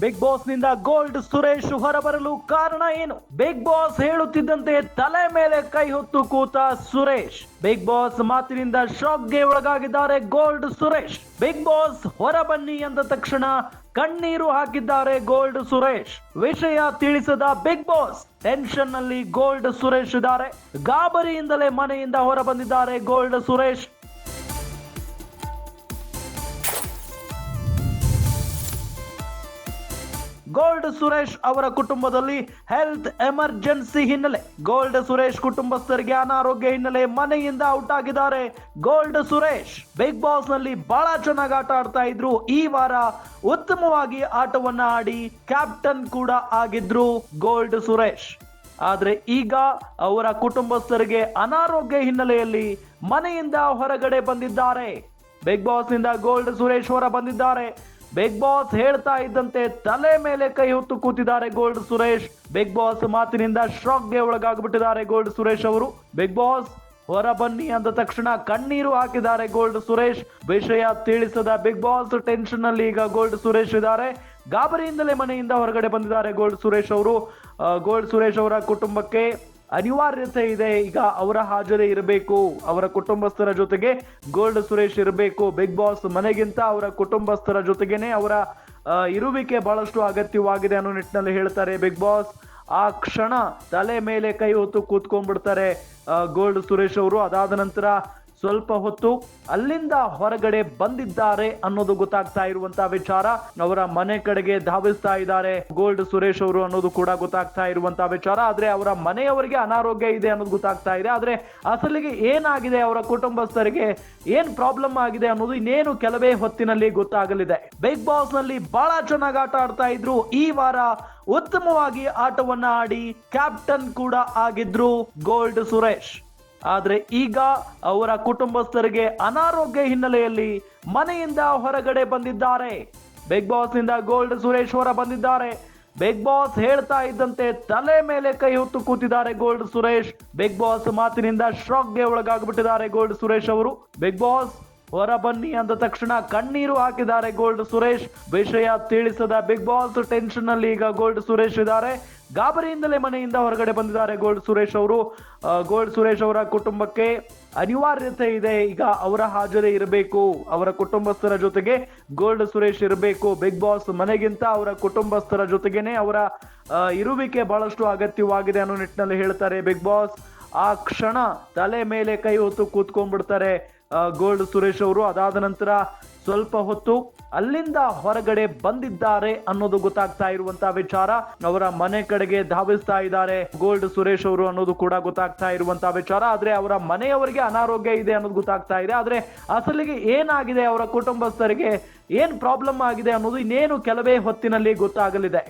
Big boss ನಿಂದ gold Suresh ಹೊರಬರಲು ಕಾರಣ ಏನು? ಬಿಗ್ ಬಾಸ್ ಹೇಳುತ್ತಿದ್ದಂತೆ ತಲೆ ಮೇಲೆ ಕೈ ಹೊತ್ತು ಕೂತ ಸುರೇಶ್. ಬಿಗ್ ಬಾಸ್ ಮಾತಿನಿಂದ ಶಾಕ್ಗೆ ಒಳಗಾಗಿದ್ದಾರೆ ಗೋಲ್ಡ್ ಸುರೇಶ್. ಬಿಗ್ ಬಾಸ್ ಹೊರಬನ್ನಿ ಎಂದ ತಕ್ಷಣ ಕಣ್ಣೀರು ಹಾಕಿದ್ದಾರೆ ಗೋಲ್ಡ್ ಸುರೇಶ್. ವಿಷಯ ತಿಳಿಸದ ಬಿಗ್ ಬಾಸ್ ಟೆನ್ಷನ್ ನಲ್ಲಿ ಗೋಲ್ಡ್ ಸುರೇಶ್ ಇದ್ದಾರೆ. ಗಾಬರಿಯಿಂದಲೇ ಮನೆಯಿಂದ ಹೊರ ಬಂದಿದ್ದಾರೆ ಗೋಲ್ಡ್ ಸುರೇಶ್. ಗೋಲ್ಡ್ ಸುರೇಶ್ ಅವರ ಕುಟುಂಬದಲ್ಲಿ ಹೆಲ್ತ್ ಎಮರ್ಜೆನ್ಸಿ ಹಿನ್ನೆಲೆ ಗೋಲ್ಡ್ ಸುರೇಶ್ ಕುಟುಂಬಸ್ಥರಿಗೆ ಅನಾರೋಗ್ಯ ಹಿನ್ನೆಲೆ ಮನೆಯಿಂದ ಔಟ್ ಆಗಿದ್ದಾರೆ ಗೋಲ್ಡ್ ಸುರೇಶ್. ಬಿಗ್ ಬಾಸ್ ನಲ್ಲಿ ಬಹಳ ಚೆನ್ನಾಗಿ ಆಟ ಆಡ್ತಾ ಇದ್ರು. ಈ ವಾರ ಉತ್ತಮವಾಗಿ ಆಟವನ್ನ ಆಡಿ ಕ್ಯಾಪ್ಟನ್ ಕೂಡ ಆಗಿದ್ರು ಗೋಲ್ಡ್ ಸುರೇಶ್. ಆದ್ರೆ ಈಗ ಅವರ ಕುಟುಂಬಸ್ಥರಿಗೆ ಅನಾರೋಗ್ಯ ಹಿನ್ನೆಲೆಯಲ್ಲಿ ಮನೆಯಿಂದ ಹೊರಗಡೆ ಬಂದಿದ್ದಾರೆ. ಬಿಗ್ ಬಾಸ್ ನಿಂದ ಗೋಲ್ಡ್ ಸುರೇಶ್ ಹೊರ ಬಂದಿದ್ದಾರೆ. ಬಿಗ್ ಬಾಸ್ ಹೇಳ್ತಾ ಇದ್ದಂತೆ ತಲೆ ಮೇಲೆ ಕೈ ಹೊತ್ತು ಕೂತಿದ್ದಾರೆ ಗೋಲ್ಡ್ ಸುರೇಶ್. ಬಿಗ್ ಬಾಸ್ ಮಾತಿನಿಂದ ಶಾಕ್ಗೆ ಒಳಗಾಗ್ಬಿಟ್ಟಿದ್ದಾರೆ ಗೋಲ್ಡ್ ಸುರೇಶ್ ಅವರು. ಬಿಗ್ ಬಾಸ್ ಹೊರ ಬನ್ನಿ ಅಂದ ತಕ್ಷಣ ಕಣ್ಣೀರು ಹಾಕಿದ್ದಾರೆ ಗೋಲ್ಡ್ ಸುರೇಶ್. ವಿಷಯ ತಿಳಿಸದ ಬಿಗ್ ಬಾಸ್ ಟೆನ್ಷನ್ ನಲ್ಲಿ ಈಗ ಗೋಲ್ಡ್ ಸುರೇಶ್ ಇದ್ದಾರೆ. ಗಾಬರಿಯಿಂದಲೇ ಮನೆಯಿಂದ ಹೊರಗಡೆ ಬಂದಿದ್ದಾರೆ ಗೋಲ್ಡ್ ಸುರೇಶ್ ಅವರು. ಗೋಲ್ಡ್ ಸುರೇಶ್ ಅವರ ಕುಟುಂಬಕ್ಕೆ ಅನಿವಾರ್ಯತೆ ಇದೆ, ಈಗ ಅವರ ಹಾಜರೇ ಇರಬೇಕು, ಅವರ ಕುಟುಂಬಸ್ಥರ ಜೊತೆಗೆ ಗೋಲ್ಡ್ ಸುರೇಶ್ ಇರಬೇಕು. ಬಿಗ್ ಬಾಸ್ ಮನೆಗಿಂತ ಅವರ ಕುಟುಂಬಸ್ಥರ ಜೊತೆಗೇನೆ ಅವರ ಇರುವಿಕೆ ಬಹಳಷ್ಟು ಅಗತ್ಯವಾಗಿದೆ ಅನ್ನೋ ನಿಟ್ಟಿನಲ್ಲಿ ಹೇಳ್ತಾರೆ ಬಿಗ್ ಬಾಸ್. ಆ ಕ್ಷಣ ತಲೆ ಮೇಲೆ ಕೈ ಹೊತ್ತು ಕೂತ್ಕೊಂಡ್ಬಿಡ್ತಾರೆ ಗೋಲ್ಡ್ ಸುರೇಶ್ ಅವರು. ಅದಾದ ನಂತರ ಸ್ವಲ್ಪ ಹೊತ್ತು ಅಲ್ಲಿಂದ ಹೊರಗಡೆ ಬಂದಿದ್ದಾರೆ ಅನ್ನೋದು ಗೊತ್ತಾಗ್ತಾ ಇರುವಂತಹ ವಿಚಾರ. ಅವರ ಮನೆ ಕಡೆಗೆ ಧಾವಿಸ್ತಾ ಇದ್ದಾರೆ ಗೋಲ್ಡ್ ಸುರೇಶ್ ಅವರು ಅನ್ನೋದು ಕೂಡ ಗೊತ್ತಾಗ್ತಾ ಇರುವಂತಹ ವಿಚಾರ. ಆದ್ರೆ ಅವರ ಮನೆಯವರಿಗೆ ಅನಾರೋಗ್ಯ ಇದೆ ಅನ್ನೋದು ಗೊತ್ತಾಗ್ತಾ ಇದೆ. ಆದ್ರೆ ಅಸಲಿಗೆ ಏನಾಗಿದೆ, ಅವರ ಕುಟುಂಬಸ್ಥರಿಗೆ ಏನ್ ಪ್ರಾಬ್ಲಮ್ ಆಗಿದೆ ಅನ್ನೋದು ಇನ್ನೇನು ಕೆಲವೇ ಹೊತ್ತಿನಲ್ಲಿ ಗೊತ್ತಾಗಲಿದೆ. ಬಿಗ್ ಬಾಸ್ ನಲ್ಲಿ ಬಹಳ ಚೆನ್ನಾಗಿ ಆಟ ಆಡ್ತಾ ಇದ್ರು. ಈ ವಾರ ಉತ್ತಮವಾಗಿ ಆಟವನ್ನ ಆಡಿ ಕ್ಯಾಪ್ಟನ್ ಕೂಡ ಆಗಿದ್ರು ಗೋಲ್ಡ್ ಸುರೇಶ್. ಆದ್ರೆ ಈಗ ಅವರ ಕುಟುಂಬಸ್ಥರಿಗೆ ಅನಾರೋಗ್ಯ ಹಿನ್ನೆಲೆಯಲ್ಲಿ ಮನೆಯಿಂದ ಹೊರಗಡೆ ಬಂದಿದ್ದಾರೆ. ಬಿಗ್ ಬಾಸ್ ನಿಂದ ಗೋಲ್ಡ್ ಸುರೇಶ್ ಹೊರ ಬಂದಿದ್ದಾರೆ. ಬಿಗ್ ಬಾಸ್ ಹೇಳ್ತಾ ಇದ್ದಂತೆ ತಲೆ ಮೇಲೆ ಕೈ ಹೊತ್ತು ಕೂತಿದ್ದಾರೆ ಗೋಲ್ಡ್ ಸುರೇಶ್. ಬಿಗ್ ಬಾಸ್ ಮಾತಿನಿಂದ ಶಾಕ್ಗೆ ಒಳಗಾಗ್ಬಿಟ್ಟಿದ್ದಾರೆ ಗೋಲ್ಡ್ ಸುರೇಶ್ ಅವರು. ಬಿಗ್ ಬಾಸ್ ಹೊರ ಬನ್ನಿ ಅಂದ ತಕ್ಷಣ ಕಣ್ಣೀರು ಹಾಕಿದ್ದಾರೆ ಗೋಲ್ಡ್ ಸುರೇಶ್. ವಿಷಯ ತಿಳಿಸದ ಬಿಗ್ ಬಾಸ್ ಟೆನ್ಷನ್ ನಲ್ಲಿ ಈಗ ಗೋಲ್ಡ್ ಸುರೇಶ್ ಇದ್ದಾರೆ. ಗಾಬರಿಯಿಂದಲೇ ಮನೆಯಿಂದ ಹೊರಗಡೆ ಬಂದಿದ್ದಾರೆ ಗೋಲ್ಡ್ ಸುರೇಶ್ ಅವರು. ಗೋಲ್ಡ್ ಸುರೇಶ್ ಅವರ ಕುಟುಂಬಕ್ಕೆ ಅನಿವಾರ್ಯತೆ ಇದೆ, ಈಗ ಅವರ ಹಾಜರೇ ಇರಬೇಕು, ಅವರ ಕುಟುಂಬಸ್ಥರ ಜೊತೆಗೆ ಗೋಲ್ಡ್ ಸುರೇಶ್ ಇರಬೇಕು. ಬಿಗ್ ಬಾಸ್ ಮನೆಗಿಂತ ಅವರ ಕುಟುಂಬಸ್ಥರ ಜೊತೆಗೇನೆ ಅವರ ಇರುವಿಕೆ ಬಹಳಷ್ಟು ಅಗತ್ಯವಾಗಿದೆ ಅನ್ನೋ ನಿಟ್ಟಿನಲ್ಲಿ ಹೇಳ್ತಾರೆ ಬಿಗ್ ಬಾಸ್. ಆ ಕ್ಷಣ ತಲೆ ಮೇಲೆ ಕೈ ಹೊತ್ತು ಕೂತ್ಕೊಂಡ್ಬಿಡ್ತಾರೆ ಗೋಲ್ಡ್ ಸುರೇಶ್ ಅವರು. ಅದಾದ ನಂತರ ಸ್ವಲ್ಪ ಹೊತ್ತು ಅಲ್ಲಿಂದ ಹೊರಗಡೆ ಬಂದಿದ್ದಾರೆ ಅನ್ನೋದು ಗೊತ್ತಾಗ್ತಾ ಇರುವಂತಹ ವಿಚಾರ. ಅವರ ಮನೆ ಕಡೆಗೆ ಧಾವಿಸ್ತಾ ಇದ್ದಾರೆ ಗೋಲ್ಡ್ ಸುರೇಶ್ ಅವರು ಅನ್ನೋದು ಕೂಡ ಗೊತ್ತಾಗ್ತಾ ಇರುವಂತಹ ವಿಚಾರ. ಆದ್ರೆ ಅವರ ಮನೆಯವರಿಗೆ ಅನಾರೋಗ್ಯ ಇದೆ ಅನ್ನೋದು ಗೊತ್ತಾಗ್ತಾ ಇದೆ. ಆದ್ರೆ ಅಸಲಿಗೆ ಏನಾಗಿದೆ, ಅವರ ಕುಟುಂಬಸ್ಥರಿಗೆ ಏನ್ ಪ್ರಾಬ್ಲಮ್ ಆಗಿದೆ ಅನ್ನೋದು ಇನ್ನೇನು ಕೆಲವೇ ಹೊತ್ತಿನಲ್ಲಿ ಗೊತ್ತಾಗಲಿದೆ.